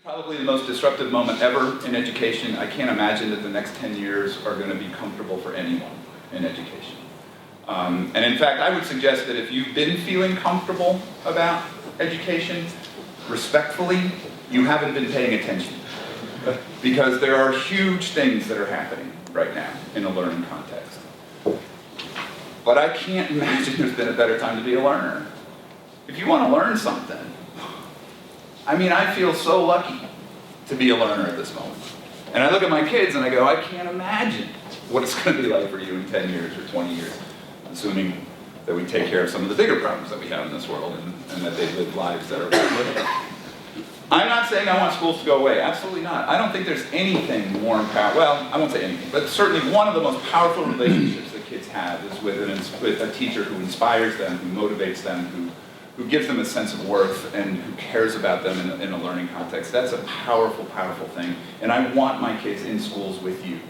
Probably the most disruptive moment ever in education. I can't imagine that the next 10 years are going to be comfortable for anyone in education. And in fact, I would suggest that if you've been feeling comfortable about education, respectfully, you haven't been paying attention. Because there are huge things that are happening right now in a learning context. But I can't imagine there's been a better time to be a learner. If you want to learn something, I mean, I feel so lucky to be a learner at this moment. And I look at my kids and I go, I can't imagine what it's going to be like for you in 10 years or 20 years, assuming that we take care of some of the bigger problems that we have in this world and that they live lives that are worth living. I'm not saying I want schools to go away. Absolutely not. I don't think there's anything more powerful. Well, I won't say anything, but certainly one of the most powerful relationships that kids have is with a teacher who inspires them, who motivates them, who gives them a sense of worth and who cares about them in a learning context. That's a powerful, powerful thing. And I want my kids in schools with you.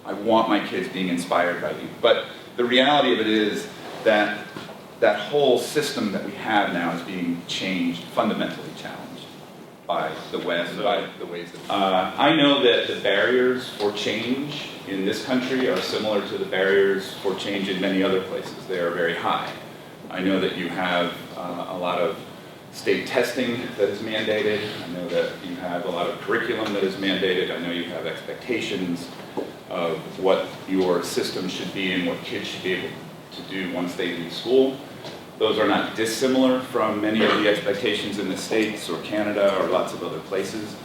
I want my kids being inspired by you. But the reality of it is that that whole system that we have now is being changed, fundamentally challenged by the West, by the ways that... I know that the barriers for change in this country are similar to the barriers for change in many other places. They are very high. I know that you have a lot of state testing that is mandated. I know that you have a lot of curriculum that is mandated. I know you have expectations of what your system should be and what kids should be able to do once they leave school. Those are not dissimilar from many of the expectations in the States or Canada or lots of other places.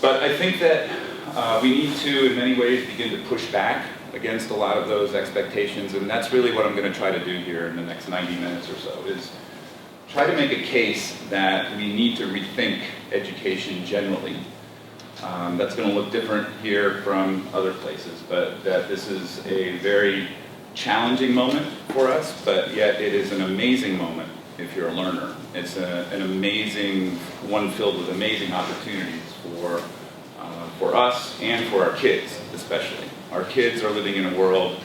But I think that we need to, in many ways, begin to push back against a lot of those expectations, and that's really what I'm going to try to do here in the next 90 minutes or so, is try to make a case that we need to rethink education generally. That's going to look different here from other places, but that this is a very challenging moment for us, but yet it is an amazing moment if you're a learner. It's an amazing one filled with amazing opportunities for us and for our kids, especially. Our kids are living in a world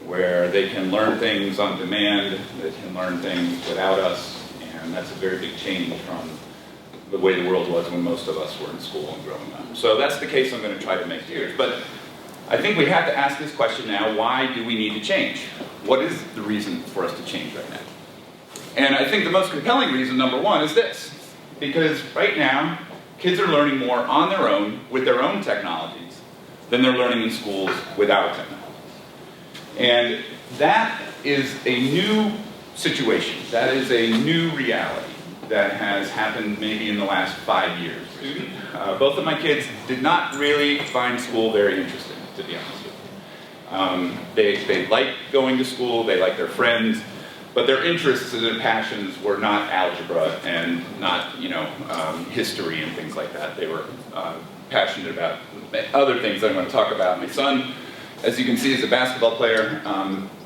where they can learn things on demand, they can learn things without us, and that's a very big change from the way the world was when most of us were in school and growing up. So that's the case I'm going to try to make here. But I think we have to ask this question now: why do we need to change? What is the reason for us to change right now? And I think the most compelling reason, number one, is this. Because right now, kids are learning more on their own, with their own technologies, than they're learning in schools without technology. And that is a new situation. That is a new reality that has happened maybe in the last 5 years. Both of my kids did not really find school very interesting, to be honest with you. They liked going to school, they liked their friends, but their interests and their passions were not algebra and not, history and things like that. They were passionate about other things that I'm going to talk about. My son, as you can see, is a basketball player.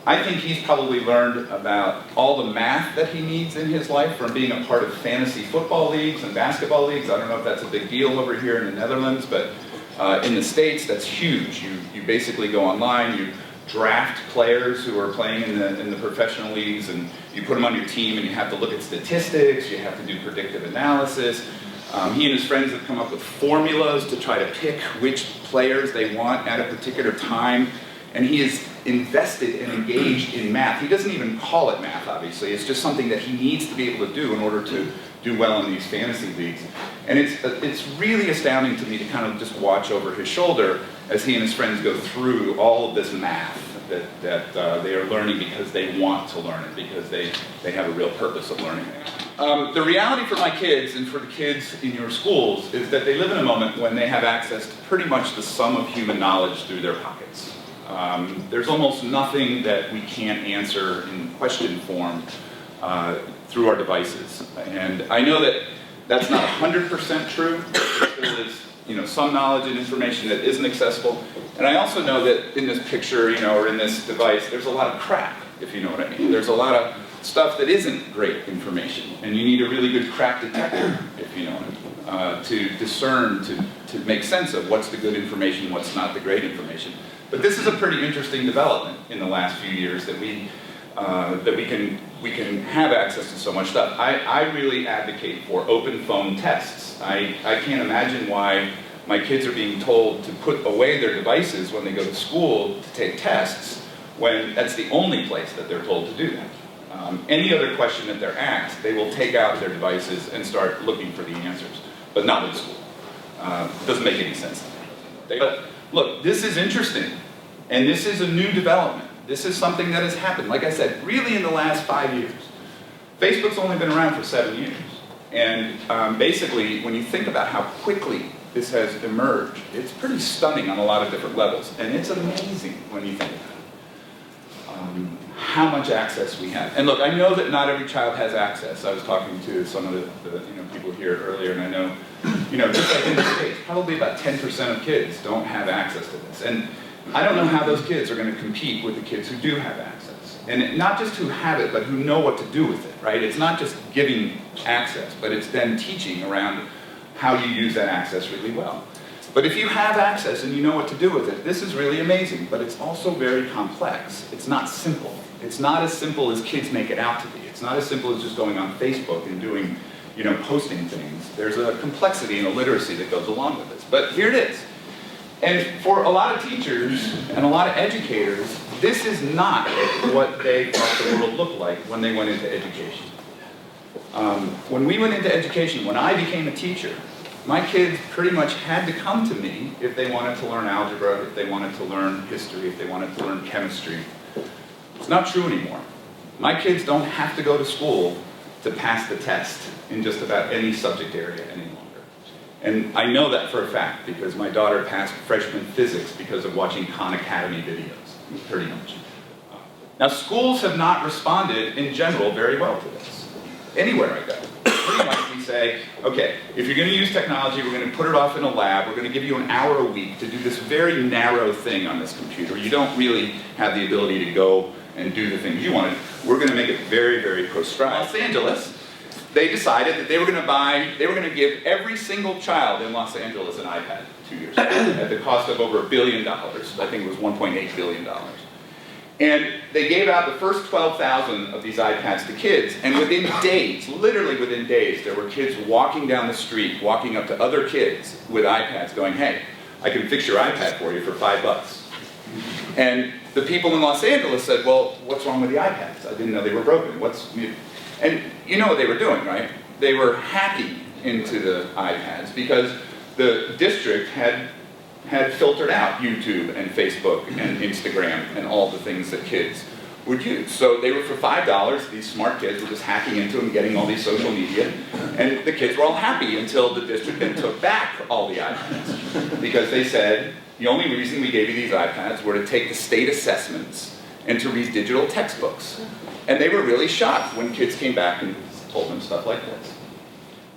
I think he's probably learned about all the math that he needs in his life from being a part of fantasy football leagues and basketball leagues. I don't know if that's a big deal over here in the Netherlands, but in the States, that's huge. You basically go online, you draft players who are playing in the professional leagues, and you put them on your team, and you have to look at statistics, you have to do predictive analysis. He and his friends have come up with formulas to try to pick which players they want at a particular time, and he is invested and engaged in math. He doesn't even call it math, obviously. It's just something that he needs to be able to do in order to do well in these fantasy leagues. And it's really astounding to me to kind of just watch over his shoulder as he and his friends go through all of this math that they are learning because they want to learn it, because they have a real purpose of learning it. The reality for my kids and for the kids in your schools is that they live in a moment when they have access to pretty much the sum of human knowledge through their pockets. There's almost nothing that we can't answer in question form through our devices. And I know that that's not 100% true. There still is, some knowledge and information that isn't accessible. And I also know that in this picture, or in this device, there's a lot of crap, if you know what I mean. There's a lot of stuff that isn't great information. And you need a really good crap detector, if you know what I mean, to discern, to make sense of what's the good information, what's not the great information. But this is a pretty interesting development in the last few years that we can we can have access to so much stuff. I really advocate for open phone tests. I can't imagine why my kids are being told to put away their devices when they go to school to take tests, when that's the only place that they're told to do that. Any other question that they're asked, they will take out their devices and start looking for the answers, but not in school. It doesn't make any sense to me. But look, this is interesting, and this is a new development. This is something that has happened, like I said, really in the last 5 years. Facebook's only been around for 7 years. And basically, when you think about how quickly this has emerged, it's pretty stunning on a lot of different levels. And it's amazing when you think about it. How much access we have. And look, I know that not every child has access. I was talking to some of the people here earlier, and I know, just like in the States, probably about 10% of kids don't have access to this. And I don't know how those kids are going to compete with the kids who do have access. And not just who have it, but who know what to do with it, right? It's not just giving access, but it's then teaching around how you use that access really well. But if you have access and you know what to do with it, this is really amazing, but it's also very complex. It's not simple. It's not as simple as kids make it out to be. It's not as simple as just going on Facebook and doing, posting things. There's a complexity and a literacy that goes along with this. But here it is. And for a lot of teachers and a lot of educators, this is not what they thought the world looked like when they went into education. When we went into education, when I became a teacher, my kids pretty much had to come to me if they wanted to learn algebra, if they wanted to learn history, if they wanted to learn chemistry. It's not true anymore. My kids don't have to go to school to pass the test in just about any subject area any longer. And I know that for a fact because my daughter passed freshman physics because of watching Khan Academy videos, pretty much. Now, schools have not responded in general very well to this. Anywhere I go, pretty much we say, okay, if you're going to use technology, we're going to put it off in a lab, we're going to give you an hour a week to do this very narrow thing on this computer. You don't really have the ability to go and do the things you wanted. We're going to make it very, very prescribed. Los Angeles, they decided that they were going to give every single child in Los Angeles an iPad 2 years ago at the cost of over $1 billion. I think it was $1.8 billion. And they gave out the first 12,000 of these iPads to kids, and within days, literally within days, there were kids walking down the street, walking up to other kids with iPads going, hey, I can fix your iPad for you for $5. And the people in Los Angeles said, well, what's wrong with the iPads? I didn't know they were broken. And you know what they were doing, right? They were hacking into the iPads because the district had filtered out YouTube and Facebook and Instagram and all the things that kids would use. So they were for $5, these smart kids were just hacking into them, getting all these social media, and the kids were all happy until the district then took back all the iPads. Because they said, the only reason we gave you these iPads were to take the state assessments and to read digital textbooks. And they were really shocked when kids came back and told them stuff like this.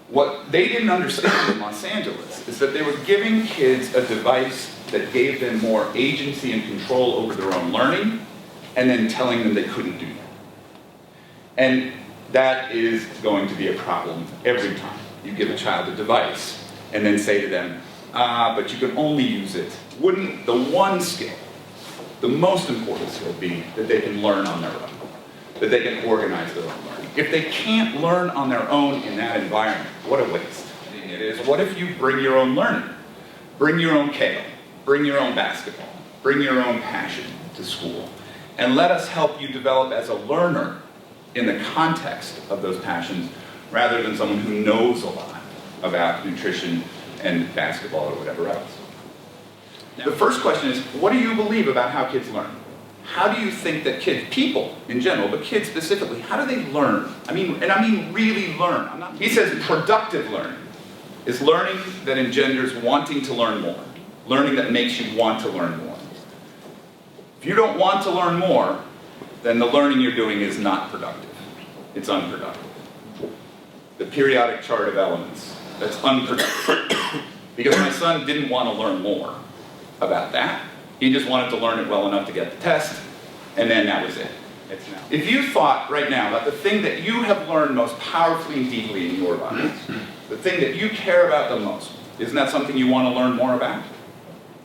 What they didn't understand in Los Angeles is that they were giving kids a device that gave them more agency and control over their own learning, and then telling them they couldn't do that. And that is going to be a problem every time you give a child a device and then say to them, but you can only use it. Wouldn't the one skill, the most important skill, be that they can learn on their own, that they can organize their own learning? If they can't learn on their own in that environment, what a waste it is. What if you bring your own learning? Bring your own kale, bring your own basketball, bring your own passion to school, and let us help you develop as a learner in the context of those passions, rather than someone who knows a lot about nutrition and basketball or whatever else. The first question is, what do you believe about how kids learn? How do you think that kids, people in general, but kids specifically, how do they learn? I mean really learn. He says productive learning is learning that engenders wanting to learn more. Learning that makes you want to learn more. If you don't want to learn more, then the learning you're doing is not productive. It's unproductive. The periodic chart of elements, that's unproductive. Because my son didn't want to learn more about that. He just wanted to learn it well enough to get the test, and then that was it. If you thought right now about the thing that you have learned most powerfully and deeply in your lives, the thing that you care about the most, isn't that something you want to learn more about?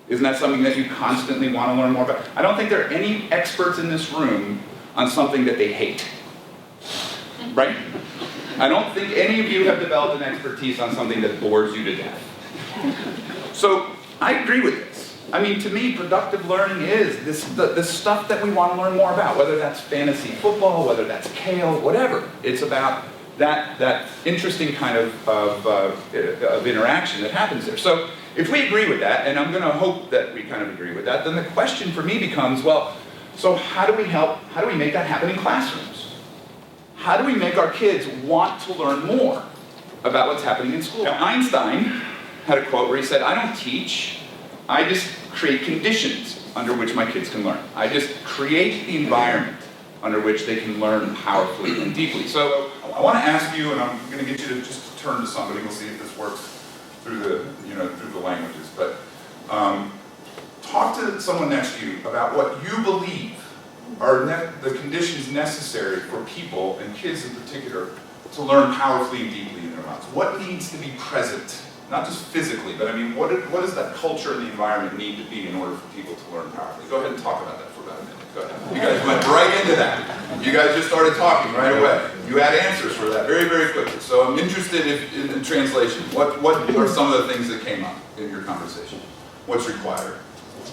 Isn't that something that you constantly want to learn more about? I don't think there are any experts in this room on something that they hate. right? I don't think any of you have developed an expertise on something that bores you to death. So I agree with this. I mean, to me, productive learning is the stuff that we want to learn more about, whether that's fantasy football, whether that's kale, whatever. It's about that interesting kind of interaction that happens there. So if we agree with that, and I'm going to hope that we kind of agree with that, then the question for me becomes, well, so how do we make that happen in classrooms? How do we make our kids want to learn more about what's happening in school? Now, Einstein had a quote where he said, "I don't teach, I just create conditions under which my kids can learn. I just create the environment under which they can learn powerfully and deeply." So I want to ask you, and I'm going to get you to just turn to somebody. We'll see if this works through the languages. But talk to someone next to you about what you believe are the conditions necessary for people, and kids in particular, to learn powerfully and deeply in their lives. What needs to be present? Not just physically, but I mean, what does that culture and the environment need to be in order for people to learn powerfully? Go ahead and talk about that for about a minute. Go ahead. You guys went right into that. You guys just started talking right away. You had answers for that very, very quickly. So I'm interested in translation. What are some of the things that came up in your conversation? What's required?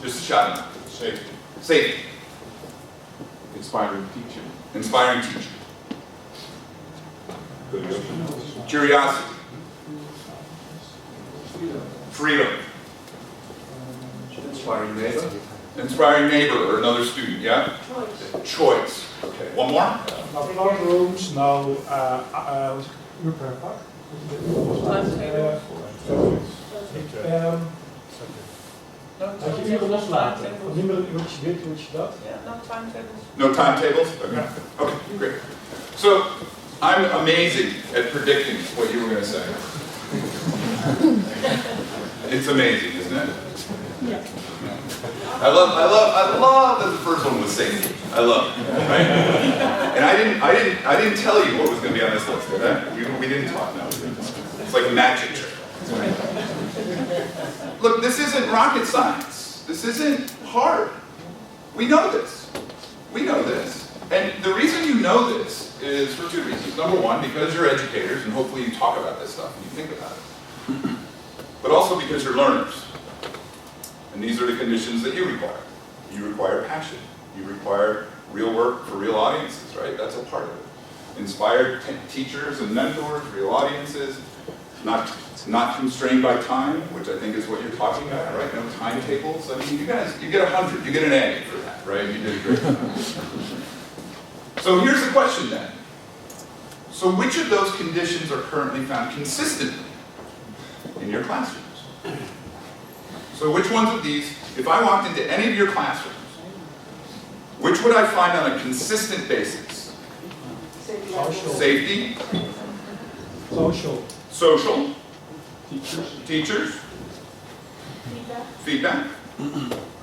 Just shout them out. Safety. Safety. Inspiring teaching. Inspiring teaching. Curiosity. Freedom. Inspiring neighbor. Inspiring neighbor or another student, yeah? Choice. Okay, one more? No classrooms, no uurperpak. Dat je uren loslaten. Niet meer een uurtje dit, een uurtje dat. Yeah, no timetables. No timetables? Okay. Okay, great. So, I'm amazing at predicting what you were going to say. It's amazing, isn't it? Yeah. I love that the first one was safety. I love it, right? And I didn't tell you what was going to be on this list, did I? We didn't talk, no. It's like a magic trick. Look, this isn't rocket science. This isn't hard. We know this. We know this. And the reason you know this is for two reasons. Number one, because you're educators, and hopefully you talk about this stuff and you think about it. But also because you're learners. And these are the conditions that you require. You require passion. You require real work for real audiences, right? That's a part of it. Inspired teachers and mentors, real audiences, not constrained by time, which I think is what you're talking about, right? No timetables. I mean, you get 100, you get an A for that, right? You did a great job. So here's the question then. So which of those conditions are currently found consistently in your classrooms? So which ones of these, if I walked into any of your classrooms, which would I find on a consistent basis? Social. Safety. Social. Social. Teachers. Teachers. Feedback. Feedback.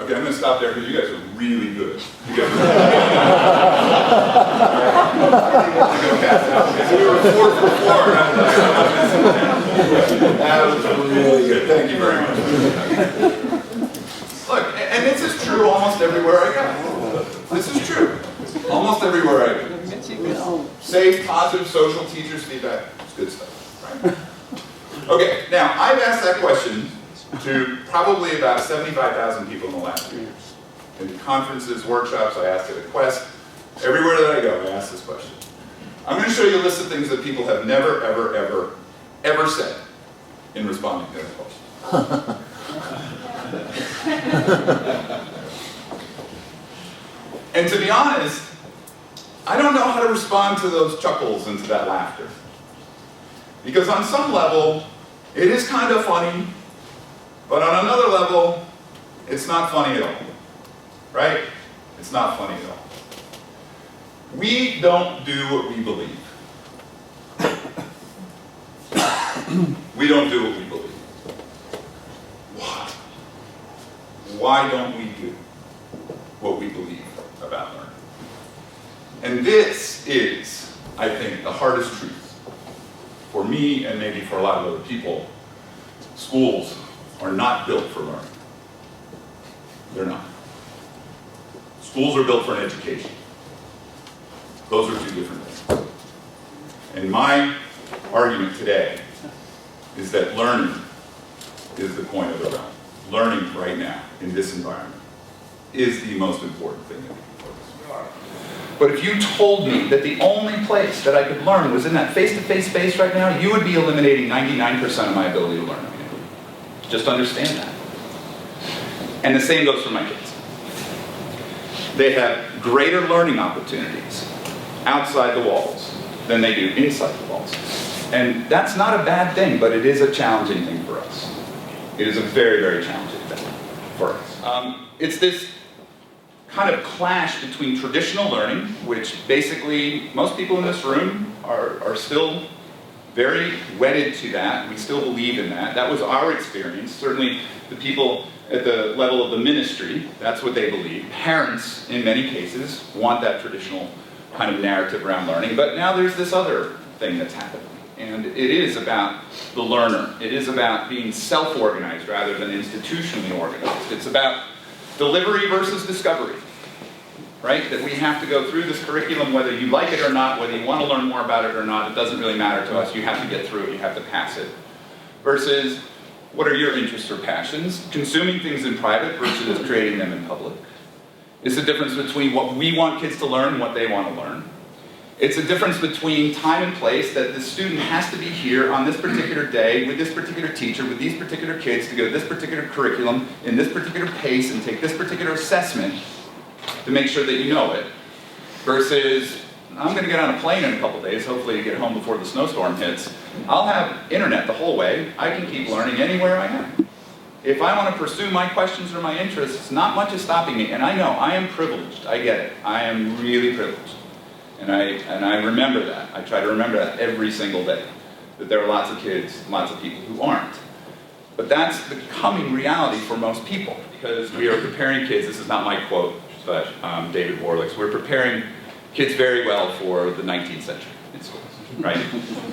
Okay, I'm going to stop there because you guys are really good. You guys so we were 4 for 4. That was really good. Thank you very much. Look, and this is true almost everywhere I go. This is true. Almost everywhere I go. Safe, positive, social, teachers, feedback. It's good stuff, right? Okay, now I've asked that question to probably about 75,000 people in the last 2 years. In conferences, workshops, I asked it at Quest. Everywhere that I go, I ask this question. I'm going to show you a list of things that people have never, ever, ever, ever said in responding to that question. And to be honest, I don't know how to respond to those chuckles and to that laughter. Because on some level, it is kind of funny, but on another level, it's not funny at all. Right? It's not funny at all. We don't do what we believe. We don't do what we believe. Why? Why don't we do what we believe about learning? And this is, I think, the hardest truth. For me, and maybe for a lot of other people, schools are not built for learning. They're not. Schools are built for an education. Those are two different things. And my argument today is that learning is the point of the realm. Learning right now, in this environment, is the most important thing that we can focus on. But if you told me that the only place that I could learn was in that face-to-face space right now, you would be eliminating 99% of my ability to learn. Just understand that. And the same goes for my kids. They have greater learning opportunities outside the walls than they do inside the walls. And that's not a bad thing, but it is a challenging thing for us. It is a very, very challenging thing for us. It's this kind of clash between traditional learning, which basically most people in this room are still very wedded to that. We still believe in that. That was our experience. Certainly the people at the level of the ministry, that's what they believe. Parents, in many cases, want that traditional kind of narrative around learning. But now there's this other thing that's happening. And it is about the learner. It is about being self-organized rather than institutionally organized. It's about delivery versus discovery, right? That we have to go through this curriculum, whether you like it or not, whether you want to learn more about it or not, it doesn't really matter to us. You have to get through it. You have to pass it. Versus, what are your interests or passions? Consuming things in private versus creating them in public. It's the difference between what we want kids to learn and what they want to learn. It's a difference between time and place, that the student has to be here on this particular day with this particular teacher, with these particular kids to go to this particular curriculum in this particular pace and take this particular assessment to make sure that you know it. Versus, I'm going to get on a plane in a couple days, hopefully to get home before the snowstorm hits. I'll have internet the whole way. I can keep learning anywhere I am. If I want to pursue my questions or my interests, not much is stopping me. And I know, I am privileged. I get it. I am really privileged. And I remember that. I try to remember that every single day. That there are lots of kids, lots of people who aren't. But that's the coming reality for most people. Because we are preparing kids, this is not my quote, but David Warlick's, we're preparing kids very well for the 19th century in schools, right?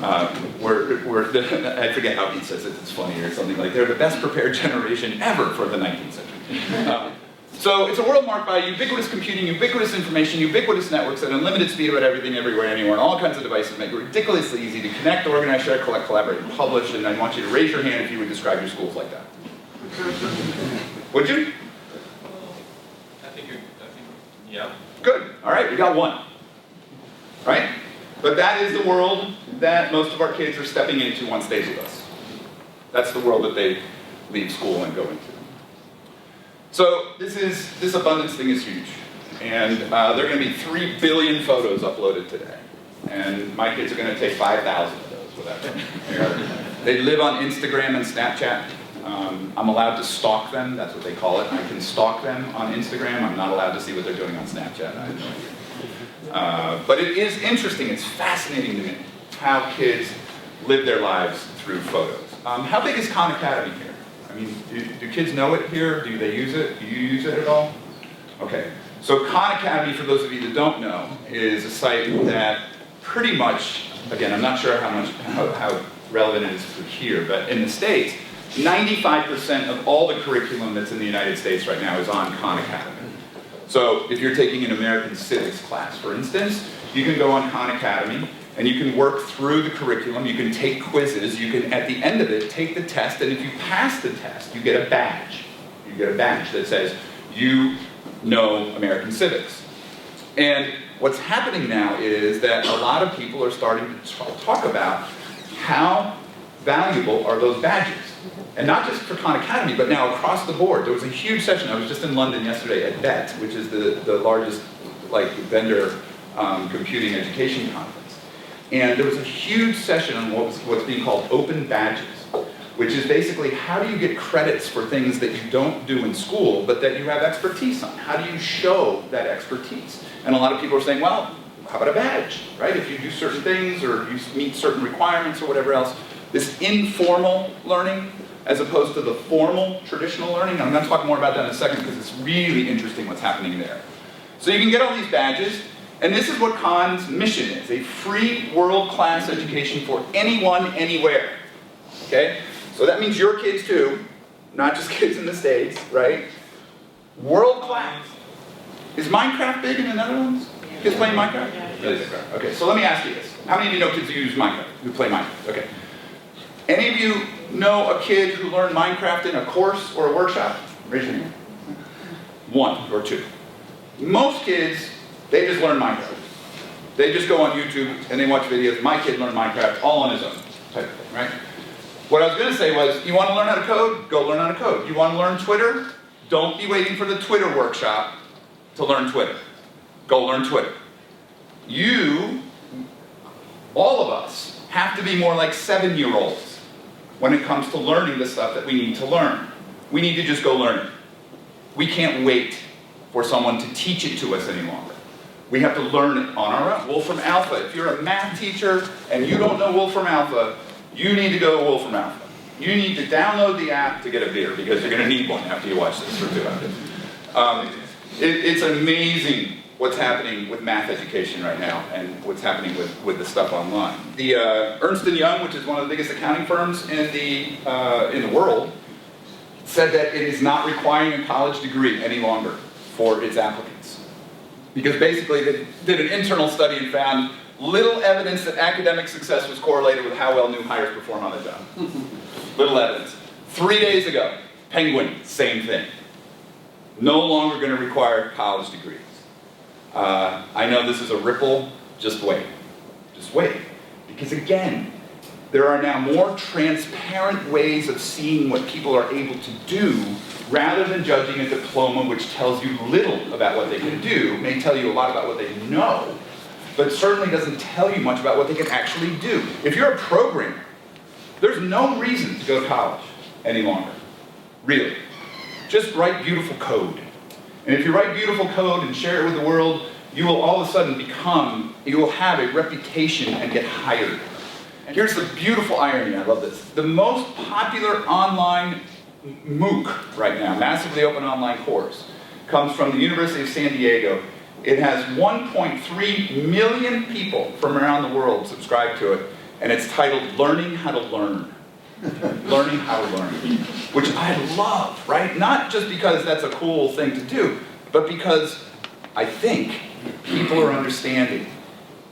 I forget how he says it, it's funny or something like, they're the best prepared generation ever for the 19th century. So it's a world marked by ubiquitous computing, ubiquitous information, ubiquitous networks at unlimited speed about everything, everywhere, anywhere, and all kinds of devices make it ridiculously easy to connect, organize, share, collect, collaborate, and publish, and I want you to raise your hand if you would describe your schools like that. Would you? Yeah. Good. All right, we got one. Right? But that is the world that most of our kids are stepping into once they leave us. That's the world that they leave school and go into. So this abundance thing is huge. And there are going to be 3 billion photos uploaded today. And my kids are going to take 5,000 of those, whatever. They live on Instagram and Snapchat. I'm allowed to stalk them, that's what they call it. I can stalk them on Instagram. I'm not allowed to see what they're doing on Snapchat. I have no idea. But it is interesting, it's fascinating to me how kids live their lives through photos. How big is Khan Academy here? I mean, do kids know it here? Do they use it? Do you use it at all? Okay, so Khan Academy, for those of you that don't know, is a site that pretty much, again, I'm not sure how relevant it is for here, but in the States, 95% of all the curriculum that's in the United States right now is on Khan Academy. So if you're taking an American civics class, for instance, you can go on Khan Academy and you can work through the curriculum, you can take quizzes, you can, at the end of it, take the test, and if you pass the test, you get a badge. You get a badge that says, you know American civics. And what's happening now is that a lot of people are starting to talk about how valuable are those badges. And not just for Khan Academy, but now across the board. There was a huge session. I was just in London yesterday at BET, which is the largest vendor computing education conference. And there was a huge session on what's being called open badges, which is basically how do you get credits for things that you don't do in school, but that you have expertise on? How do you show that expertise? And a lot of people are saying, well, how about a badge, right? If you do certain things or you meet certain requirements or whatever else. This informal learning, as opposed to the formal, traditional learning. I'm going to talk more about that in a second because it's really interesting what's happening there. So you can get all these badges, and this is what Khan's mission is, a free world-class education for anyone, anywhere. Okay? So that means your kids too, not just kids in the States, right? World-class. Is Minecraft big in the Netherlands? Kids playing Minecraft? Minecraft. Okay, so let me ask you this. How many of you know kids who use Minecraft, who play Minecraft? Okay. Any of you know a kid who learned Minecraft in a course or a workshop? Raise your hand. One or two. Most kids, they just learn Minecraft. They just go on YouTube and they watch videos. My kid learned Minecraft all on his own, type of thing, right? What I was going to say was, you want to learn how to code? Go learn how to code. You want to learn Twitter? Don't be waiting for the Twitter workshop to learn Twitter. Go learn Twitter. You, all of us, have to be more like 7-year-olds when it comes to learning the stuff that we need to learn. We need to just go learn it. We can't wait for someone to teach it to us any longer. We have to learn it on our own. Wolfram Alpha. If you're a math teacher and you don't know Wolfram Alpha, you need to go to Wolfram Alpha. You need to download the app to get a beer, because you're going to need one after you watch this for 2 hours. It's amazing what's happening with math education right now and what's happening with the stuff online. The Ernst & Young, which is one of the biggest accounting firms in the world, said that it is not requiring a college degree any longer for its applicants. Because basically they did an internal study and found little evidence that academic success was correlated with how well new hires perform on the job. Little evidence. 3 days ago, Penguin, same thing. No longer going to require college degrees. I know this is a ripple, just wait. Just wait. Because again, there are now more transparent ways of seeing what people are able to do, rather than judging a diploma which tells you little about what they can do, may tell you a lot about what they know, but certainly doesn't tell you much about what they can actually do. If you're a programmer, there's no reason to go to college any longer. Really. Just write beautiful code. And if you write beautiful code and share it with the world, you will all of a sudden you will have a reputation and get hired. And here's the beautiful irony, I love this. The most popular online MOOC right now, massively open online course, comes from the University of San Diego. It has 1.3 million people from around the world subscribe to it, and it's titled Learning How to Learn. Learning How to Learn, which I love, right? Not just because that's a cool thing to do, but because I think people are understanding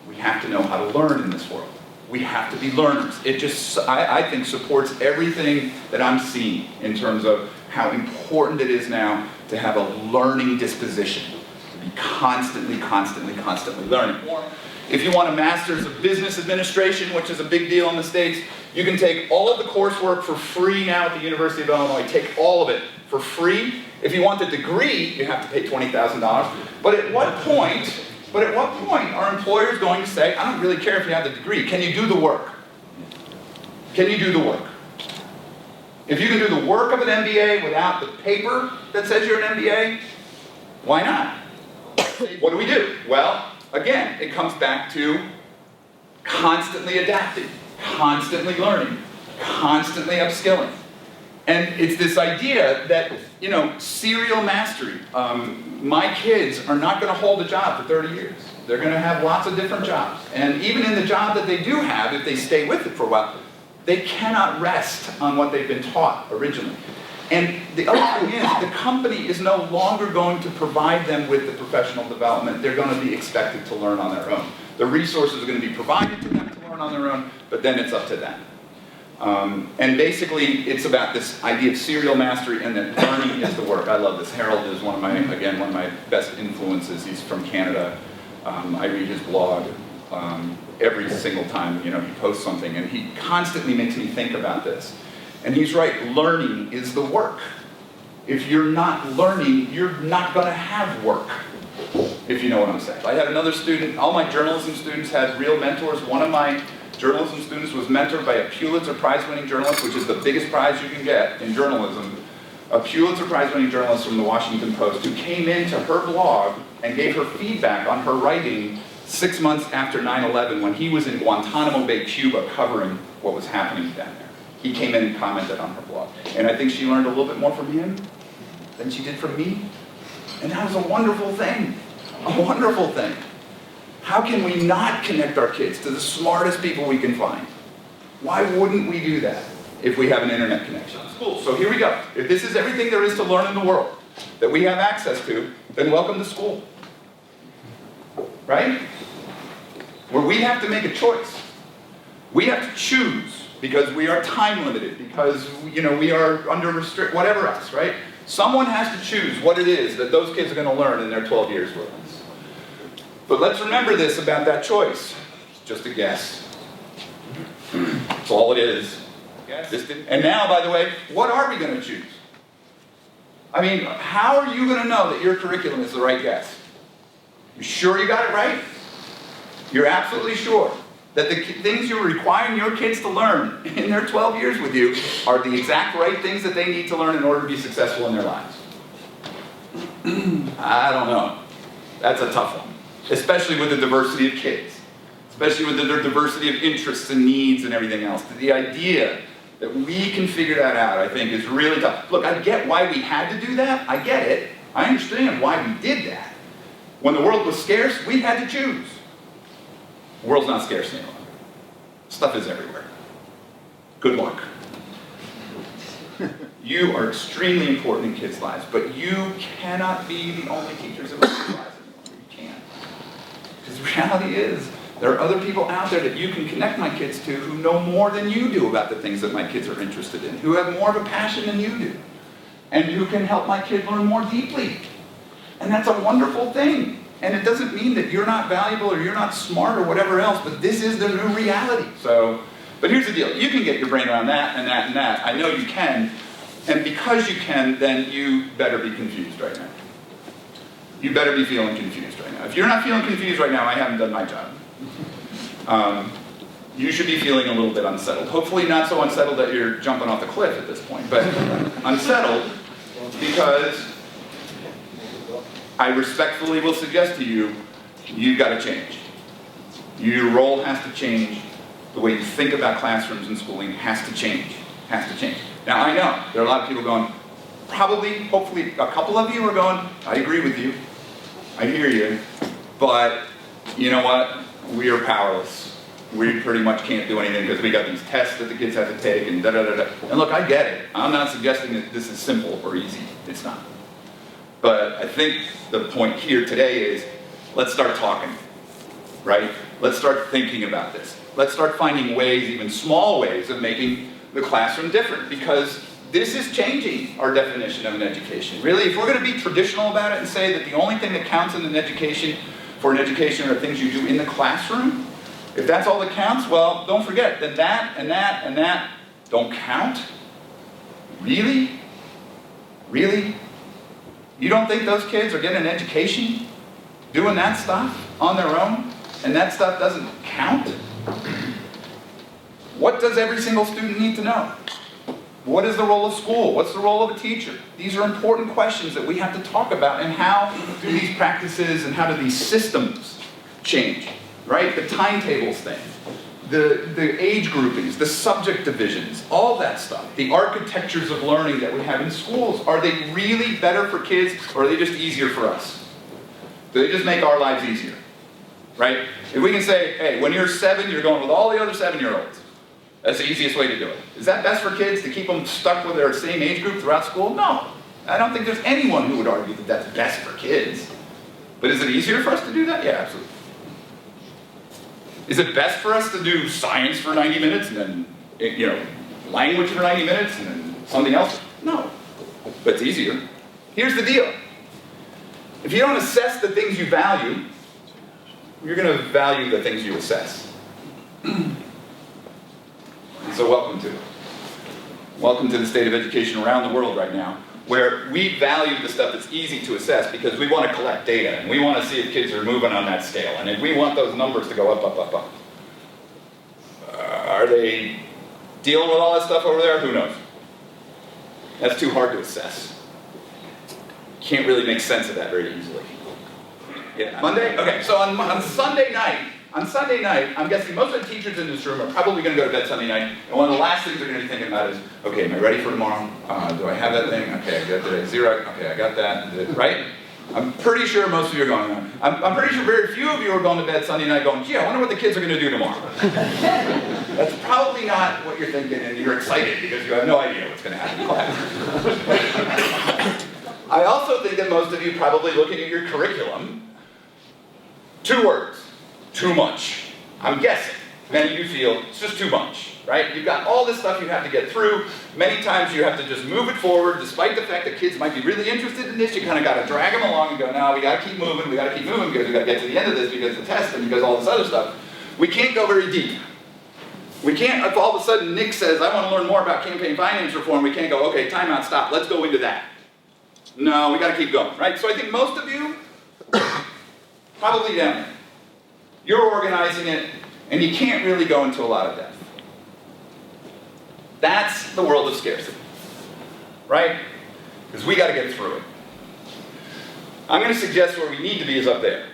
we have to know how to learn in this world. We have to be learners. It just, I think, supports everything that I'm seeing in terms of how important it is now to have a learning disposition, to be constantly learning. If you want a master's of business administration, which is a big deal in the States, you can take all of the coursework for free now at the University of Illinois. Take all of it for free. If you want the degree, you have to pay $20,000. But at what point are employers going to say, I don't really care if you have the degree, can you do the work? Can you do the work? If you can do the work of an MBA without the paper that says you're an MBA, why not? What do we do? Well, again, it comes back to constantly adapting, constantly learning, constantly upskilling. And it's this idea that, serial mastery. My kids are not going to hold a job for 30 years. They're going to have lots of different jobs. And even in the job that they do have, if they stay with it for a while, they cannot rest on what they've been taught originally. And the other thing is, the company is no longer going to provide them with the professional development. They're going to be expected to learn on their own. The resources are going to be provided to them to learn on their own, but then it's up to them. And basically, it's about this idea of serial mastery, and that learning is the work. I love this. Harold is one of my best influences. He's from Canada. I read his blog every single time he posts something, and he constantly makes me think about this. And he's right, learning is the work. If you're not learning, you're not going to have work, if you know what I'm saying. I had another student, all my journalism students had real mentors. One of my journalism students was mentored by a Pulitzer Prize-winning journalist, which is the biggest prize you can get in journalism. A Pulitzer Prize-winning journalist from the Washington Post who came into her blog and gave her feedback on her writing 6 months after 9/11, when he was in Guantanamo Bay, Cuba, covering what was happening down there. He came in and commented on her blog. And I think she learned a little bit more from him than she did from me. And that was a wonderful thing. A wonderful thing. How can we not connect our kids to the smartest people we can find? Why wouldn't we do that if we have an internet connection? School. So here we go. If this is everything there is to learn in the world that we have access to, then welcome to school. Right? where we have to make a choice. We have to choose because we are time limited, because we are under whatever else, right? Someone has to choose what it is that those kids are going to learn in their 12 years with us. But let's remember this about that choice. It's just a guess. That's all it is. And now, by the way, what are we going to choose? I mean, how are you going to know that your curriculum is the right guess? You sure you got it right? You're absolutely sure that the things you're requiring your kids to learn in their 12 years with you are the exact right things that they need to learn in order to be successful in their lives? I don't know. That's a tough one. Especially with the diversity of kids. Especially with the diversity of interests and needs and everything else. The idea that we can figure that out, I think, is really tough. Look, I get why we had to do that. I get it. I understand why we did that. When the world was scarce, we had to choose. The world's not scarce any longer. Stuff is everywhere. Good luck. You are extremely important in kids' lives, but you cannot be the only teachers in kids' lives anymore. You can't. Because the reality is, there are other people out there that you can connect my kids to who know more than you do about the things that my kids are interested in, who have more of a passion than you do, and who can help my kid learn more deeply. And that's a wonderful thing. And it doesn't mean that you're not valuable or you're not smart or whatever else, but this is the new reality. But here's the deal. You can get your brain around that and that and that. I know you can. And because you can, then you better be confused right now. You better be feeling confused right now. If you're not feeling confused right now, I haven't done my job. You should be feeling a little bit unsettled. Hopefully not so unsettled that you're jumping off the cliff at this point, but unsettled because I respectfully will suggest to you, you've got to change. Your role has to change. The way you think about classrooms and schooling has to change. Has to change. Now I know, there are a lot of people going, probably, hopefully a couple of you are going, I agree with you. I hear you. But you know what? We are powerless. We pretty much can't do anything because we got these tests that the kids have to take and da-da-da-da. And look, I get it. I'm not suggesting that this is simple or easy. It's not. But I think the point here today is, let's start talking, right? Let's start thinking about this. Let's start finding ways, even small ways, of making the classroom different, because this is changing our definition of an education. Really, if we're going to be traditional about it and say that the only thing that counts in an education, for an education, are things you do in the classroom, if that's all that counts, well, don't forget that that and that and that don't count. Really? Really? You don't think those kids are getting an education doing that stuff on their own, and that stuff doesn't count? What does every single student need to know? What is the role of school? What's the role of a teacher? These are important questions that we have to talk about, and how do these practices and how do these systems change, right? The timetables thing, the age groupings, the subject divisions, all that stuff. The architectures of learning that we have in schools, are they really better for kids, or are they just easier for us? Do they just make our lives easier, right? If we can say, hey, when you're 7, you're going with all the other 7-year-olds. That's the easiest way to do it. Is that best for kids, to keep them stuck with their same age group throughout school? No. I don't think there's anyone who would argue that that's best for kids. But is it easier for us to do that? Yeah, absolutely. Is it best for us to do science for 90 minutes and then, language for 90 minutes and then something else? No. But it's easier. Here's the deal. If you don't assess the things you value, you're going to value the things you assess. So welcome to the state of education around the world right now, where we value the stuff that's easy to assess because we want to collect data and we want to see if kids are moving on that scale, and if we want those numbers to go up, up, up, up. Are they dealing with all that stuff over there? Who knows? That's too hard to assess. Can't really make sense of that very easily. Yeah. Monday? Okay, so on Sunday night, I'm guessing most of the teachers in this room are probably going to go to bed Sunday night, and one of the last things they're going to be thinking about is, okay, am I ready for tomorrow? Do I have that thing? Okay, I got that. Xerox. Okay, I got that. Right? I'm pretty sure most of you are going on. I'm pretty sure very few of you are going to bed Sunday night going, gee, I wonder what the kids are going to do tomorrow. That's probably not what you're thinking, and you're excited because you have no idea what's going to happen in class. I also think that most of you probably looking at your curriculum, 2 words, too much. I'm guessing many of you feel it's just too much, right? You've got all this stuff you have to get through. Many times you have to just move it forward, despite the fact that kids might be really interested in this. You kind of got to drag them along and go, no, we got to keep moving because we got to get to the end of this because of the test and because all this other stuff. We can't go very deep. We can't, if all of a sudden Nick says, I want to learn more about campaign finance reform, we can't go, okay, time out, stop, let's go into that. No, we got to keep going, right? So I think most of you, probably down there. You're organizing it, and you can't really go into a lot of depth. That's the world of scarcity, right? Because we got to get through it. I'm going to suggest where we need to be is up there.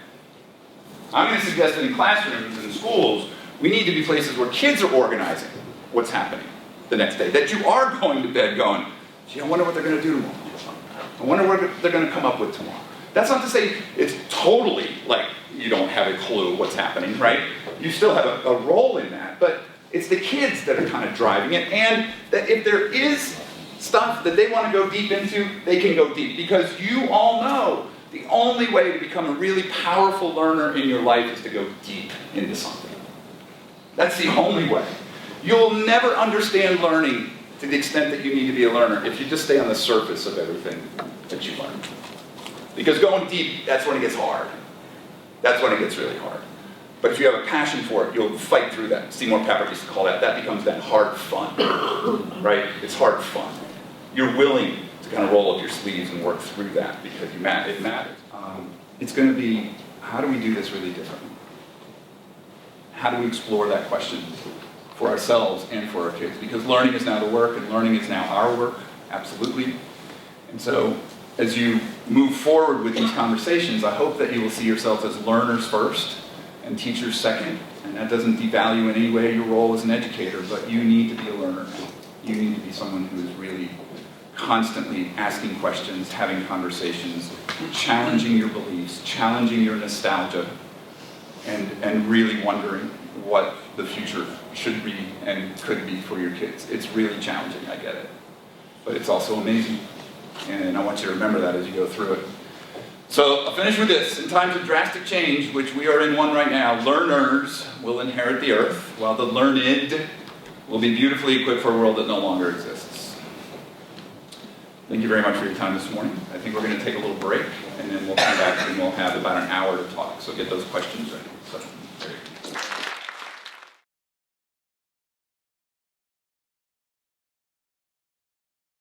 I'm going to suggest that in classrooms and schools, we need to be places where kids are organizing what's happening the next day. That you are going to bed going, gee, I wonder what they're going to do tomorrow. I wonder what they're going to come up with tomorrow. That's not to say it's totally like you don't have a clue what's happening, right? You still have a role in that, but it's the kids that are kind of driving it, and that if there is stuff that they want to go deep into, they can go deep, because you all know the only way to become a really powerful learner in your life is to go deep into something. That's the only way. You'll never understand learning to the extent that you need to be a learner if you just stay on the surface of everything that you learn. Because going deep, that's when it gets hard. That's when it gets really hard. But if you have a passion for it, you'll fight through that. Seymour Papert used to call that becomes then hard fun, right? It's hard fun. You're willing to kind of roll up your sleeves and work through that because it matters. It's going to be, how do we do this really differently? How do we explore that question for ourselves and for our kids? Because learning is now the work, and learning is now our work, absolutely. And so, as you move forward with these conversations, I hope that you will see yourselves as learners first and teachers second. And that doesn't devalue in any way your role as an educator, but you need to be a learner now. You need to be someone who is really constantly asking questions, having conversations, challenging your beliefs, challenging your nostalgia, and really wondering what the future should be and could be for your kids. It's really challenging, I get it. But it's also amazing. And I want you to remember that as you go through it. So I'll finish with this. In times of drastic change, which we are in one right now, learners will inherit the earth, while the learned will be beautifully equipped for a world that no longer exists. Thank you very much for your time this morning. I think we're going to take a little break, and then we'll come back and we'll have about an hour to talk. So get those questions ready. So.